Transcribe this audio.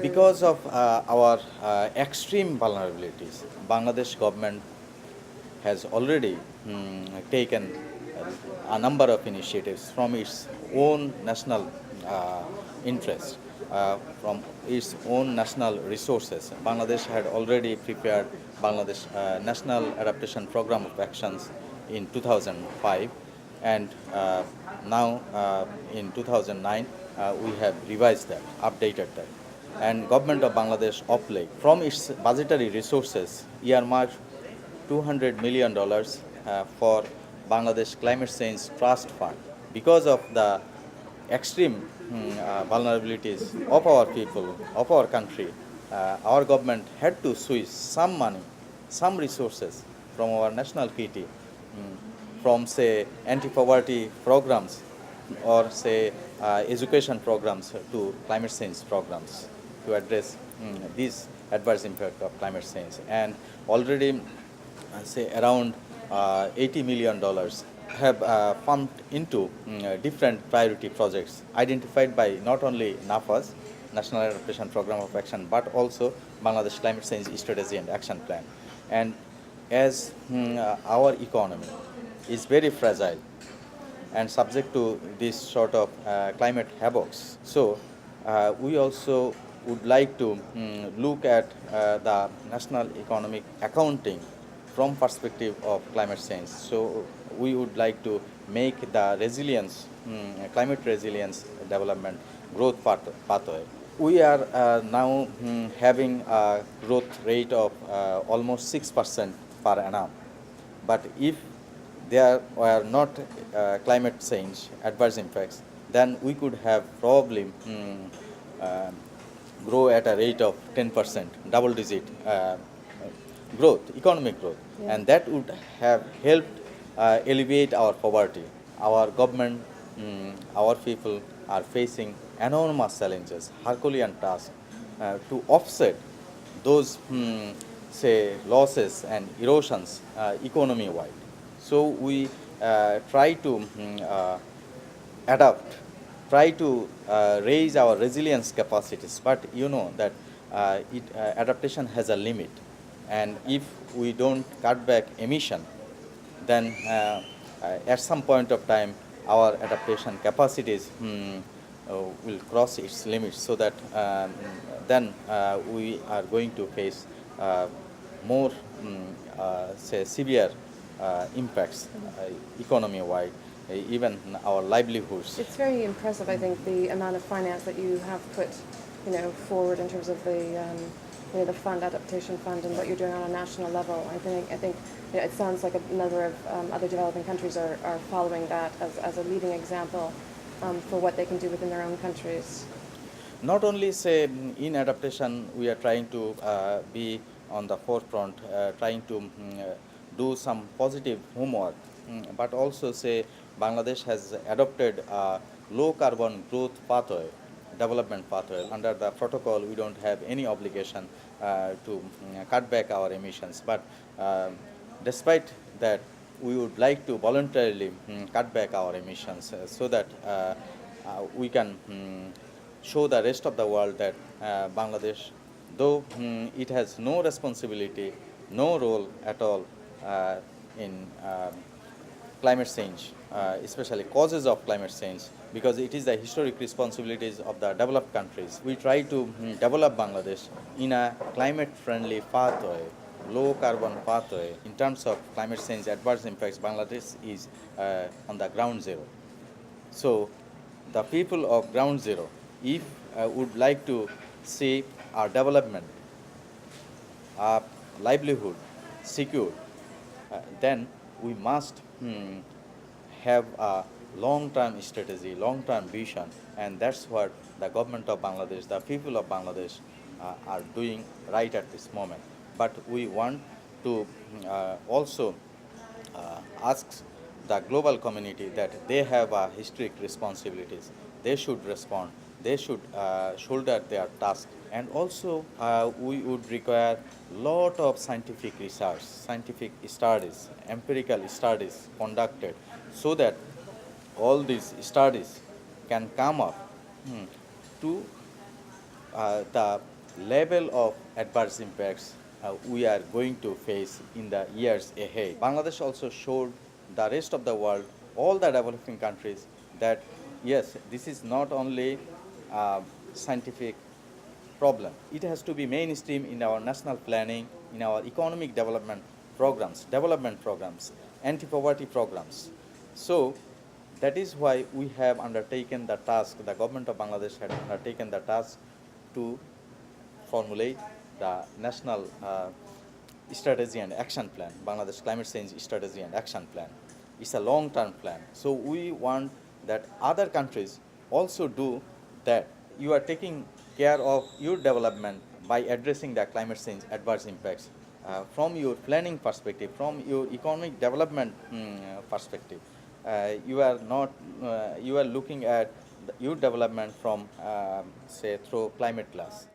Because of our extreme vulnerabilities, Bangladesh government has already taken a number of initiatives from its own national uh, interest, from its own national resources. Bangladesh had already prepared Bangladesh National Adaptation Program of Actions in 2005, and now in 2009 we have revised that, updated that, and government of Bangladesh of late from its budgetary resources earmarked $200 million for Bangladesh Climate Change Trust Fund. Because of the extreme vulnerabilities of our people, of our country, our government had to switch some money, some resources from our national PT, from say anti-poverty programs or say education programs to climate change programs to address these adverse impact of climate change. And already say around $80 million have pumped into different priority projects identified by not only NAFA's National Adaptation Program of Action but also Bangladesh Climate Change Strategy and Action Plan. And as our economy is very fragile and subject to this sort of climate havocs. So we also would like to look at the national economic accounting from perspective of climate change. So we would like to make the resilience, climate resilience development growth pathway. We are now having a growth rate of almost 6% per annum. But if there were not climate change adverse impacts, then we could have probably uh, grow at a rate of 10%, double digit growth, economic growth. Yeah. And that would have helped alleviate our poverty. Our government, our people are facing enormous challenges, Herculean tasks to offset those, say, losses and erosions economy wide. So we try to adapt, try to raise our resilience capacities. But you know that adaptation has a limit, and if we don't cut back emission, then at some point of time our adaptation capacities will cross its limits, so that then we are going to face more say severe impacts economy wide, even our livelihoods. It's very impressive, I think, the amount of finance that you have put, forward in terms of the fund, adaptation fund, and what you're doing on a national level. I think it sounds like a number of other developing countries are following that as a leading example for what they can do within their own countries. Not only say in adaptation we are trying to be on the forefront, trying to do some positive homework, but also say Bangladesh has adopted a low carbon growth pathway, development pathway. Under the protocol we don't have any obligation to cut back our emissions, but despite that we would like to voluntarily cut back our emissions so that we can show the rest of the world that Bangladesh, though it has no responsibility, no role at all in climate change, especially causes of climate change, because it is the historic responsibilities of the developed countries. We try to develop Bangladesh in a climate-friendly pathway, low carbon pathway. In terms of climate change adverse impacts, Bangladesh is on the ground zero. So the people of ground zero, if would like to see our development, our livelihood secured, then we must have a long-term strategy, long-term vision, and that's what the government of Bangladesh, the people of Bangladesh are doing right at this moment. But we want to also ask the global community that they have historic responsibilities. They should respond. They should shoulder their task. And also, we would require lot of scientific research, scientific studies, empirical studies conducted, so that all these studies can come up to the level of adverse impacts we are going to face in the years ahead. Bangladesh also showed the rest of the world, all the developing countries, that yes, this is not only scientific problem. It has to be mainstream in our national planning, in our economic development programs, anti-poverty programs. So that is why we have undertaken the task, the government of Bangladesh had undertaken the task to formulate the national strategy and action plan, Bangladesh Climate Change Strategy and Action Plan. It's a long-term plan. So we want that other countries also do that. You are taking care of your development by addressing the climate change adverse impacts from your planning perspective, from your economic development perspective. You are not, you are looking at your development from, say, through climate glass.